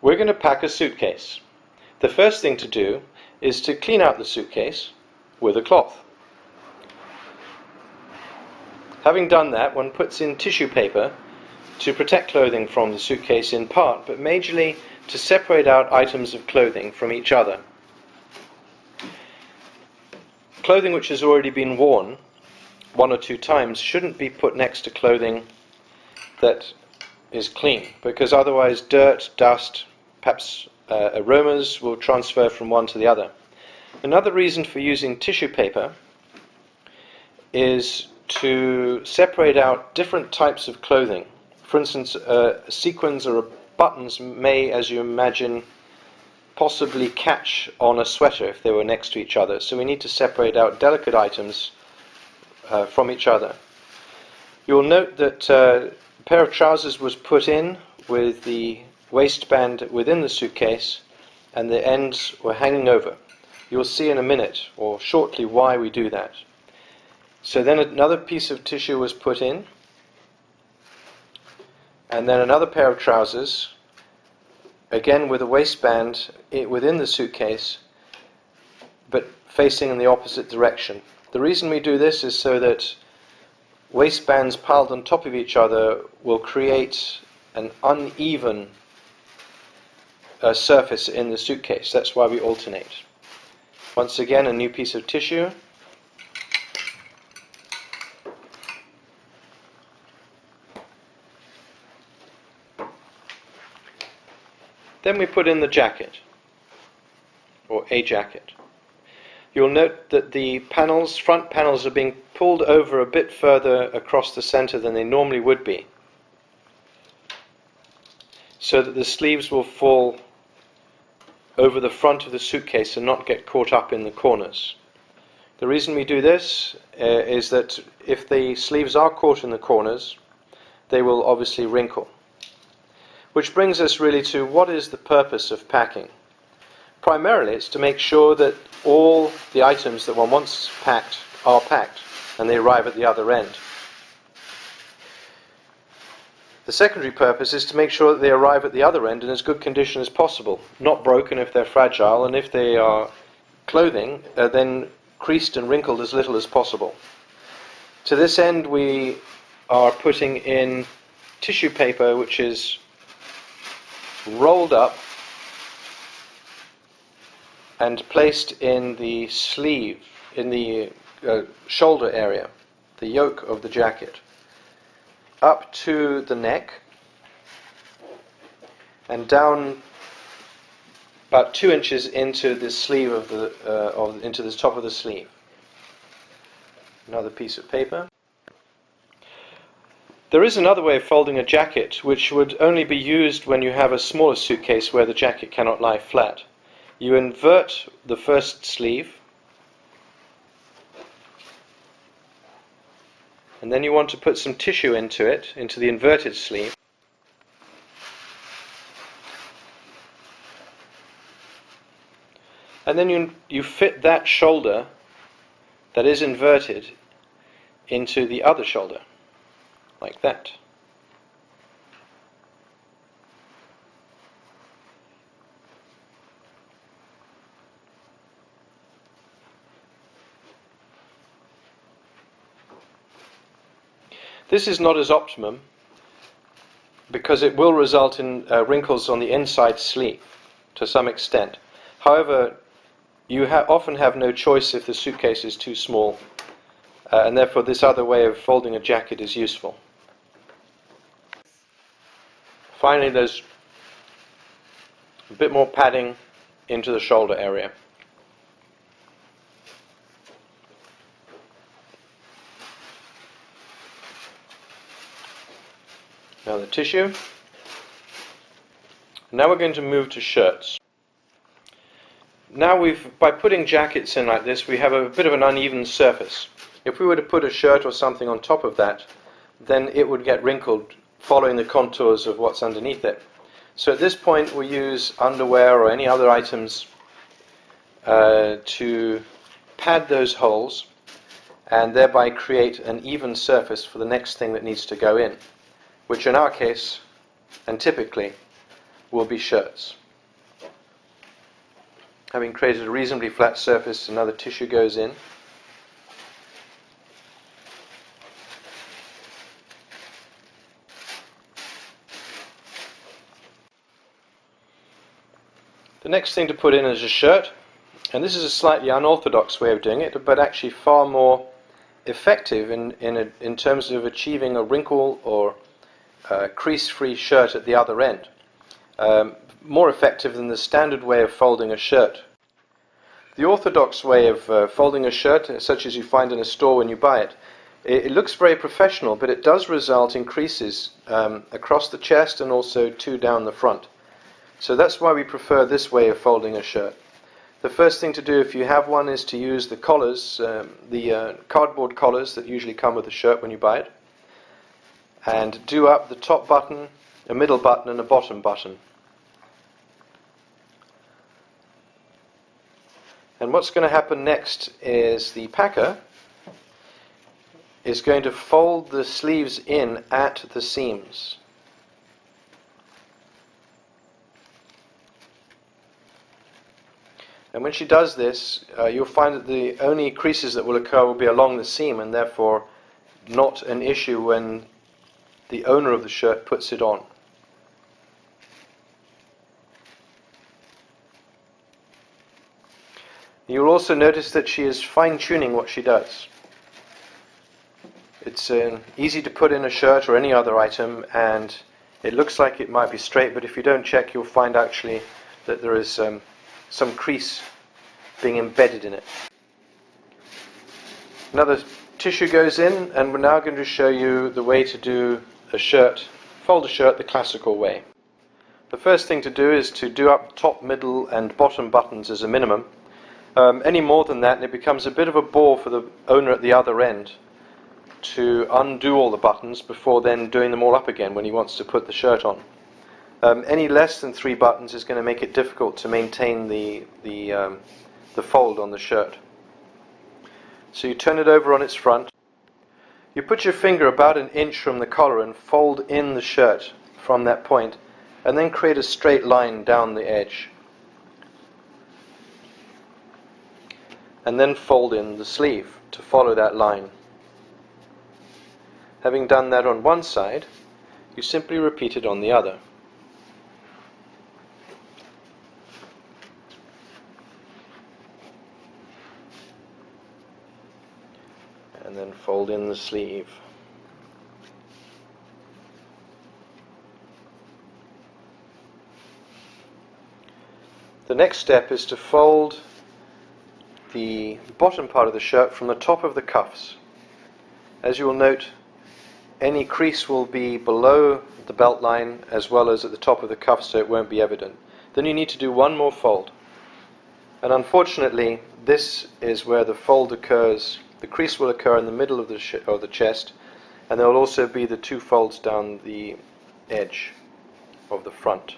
We're going to pack a suitcase. The first thing to do is to clean out the suitcase with a cloth. Having done that, one puts in tissue paper to protect clothing from the suitcase in part, but majorly to separate out items of clothing from each other. Clothing which has already been worn one or two times shouldn't be put next to clothing that is clean, because otherwise dirt, dust, perhaps aromas will transfer from one to the other. Another reason for using tissue paper is to separate out different types of clothing. For instance, sequins or buttons may, as you imagine, possibly catch on a sweater if they were next to each other. So we need to separate out delicate items from each other. You'll note that a pair of trousers was put in with the waistband within the suitcase and the ends were hanging over. You'll see in a minute or shortly why we do that. So then another piece of tissue was put in, and then another pair of trousers, again with a waistband within the suitcase, but facing in the opposite direction. The reason we do this is so that waistbands piled on top of each other will create an uneven surface in the suitcase. That's why we alternate. Once again, a new piece of tissue. Then we put in the jacket, or a jacket. You'll note that the front panels are being pulled over a bit further across the center than they normally would be, so that the sleeves will fall over the front of the suitcase and not get caught up in the corners. The reason we do this is that if the sleeves are caught in the corners, they will obviously wrinkle. Which brings us really to what is the purpose of packing. Primarily it's to make sure that all the items that one wants packed are packed and they arrive at the other end. The secondary purpose is to make sure that they arrive at the other end in as good condition as possible, not broken if they're fragile, and if they are clothing, then creased and wrinkled as little as possible. To this end we are putting in tissue paper which is rolled up and placed in the sleeve, in the shoulder area, the yoke of the jacket, up to the neck and down about 2 inches into the sleeve of into the top of the sleeve. Another piece of paper. There is another way of folding a jacket which would only be used when you have a smaller suitcase where the jacket cannot lie flat. You invert the first sleeve, and then you want to put some tissue into it, into the inverted sleeve. And then you fit that shoulder that is inverted into the other shoulder, like that. This is not as optimum because it will result in wrinkles on the inside sleeve to some extent. However, you often have no choice if the suitcase is too small, and therefore this other way of folding a jacket is useful. Finally, there's a bit more padding into the shoulder area. Now the tissue. Now we're going to move to shirts. Now by putting jackets in like this, we have a bit of an uneven surface. If we were to put a shirt or something on top of that, then it would get wrinkled following the contours of what's underneath it. So at this point we use underwear or any other items to pad those holes and thereby create an even surface for the next thing that needs to go in, which in our case, and typically, will be shirts. Having created a reasonably flat surface, another tissue goes in. The next thing to put in is a shirt, and this is a slightly unorthodox way of doing it, but actually far more effective in terms of achieving a wrinkle or crease-free shirt at the other end. More effective than the standard way of folding a shirt. The orthodox way of folding a shirt, such as you find in a store when you buy it, it looks very professional, but it does result in creases across the chest and also two down the front. So that's why we prefer this way of folding a shirt. The first thing to do, if you have one, is to use the collars, the cardboard collars that usually come with the shirt when you buy it, and do up the top button, a middle button and a bottom button. And what's going to happen next is the packer is going to fold the sleeves in at the seams. And when she does this, you'll find that the only creases that will occur will be along the seam, and therefore not an issue when the owner of the shirt puts it on. You'll also notice that she is fine-tuning what she does. It's easy to put in a shirt or any other item, and it looks like it might be straight, but if you don't check, you'll find actually that there is some crease being embedded in it. Another tissue goes in, and we're now going to show you the way to do a shirt, fold a shirt the classical way. The first thing to do is to do up top, middle and bottom buttons as a minimum. Any more than that and it becomes a bit of a bore for the owner at the other end to undo all the buttons before then doing them all up again when he wants to put the shirt on. Any less than 3 buttons is going to make it difficult to maintain the fold on the shirt. So you turn it over on its front. You put your finger about 1 inch from the collar and fold in the shirt from that point, and then create a straight line down the edge. And then fold in the sleeve to follow that line. Having done that on one side, you simply repeat it on the other. And then fold in the sleeve. The next step is to fold the bottom part of the shirt from the top of the cuffs. As you will note, any crease will be below the belt line as well as at the top of the cuff, so it won't be evident. Then you need to do one more fold. And unfortunately, this is where the fold occurs. The crease will occur in the middle of the chest, and there will also be the 2 folds down the edge of the front.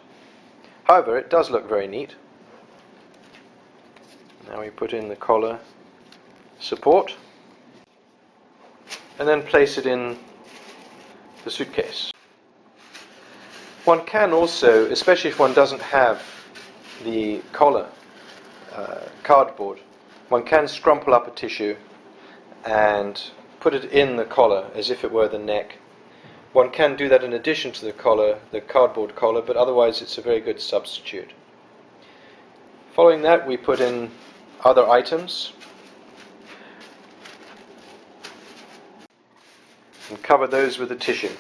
However, it does look very neat. Now we put in the collar support and then place it in the suitcase. One can also, especially if one doesn't have the collar cardboard, one can scrumple up a tissue and put it in the collar as if it were the neck. One can do that in addition to the collar, the cardboard collar, but otherwise it's a very good substitute. Following that, we put in other items and cover those with a tissue.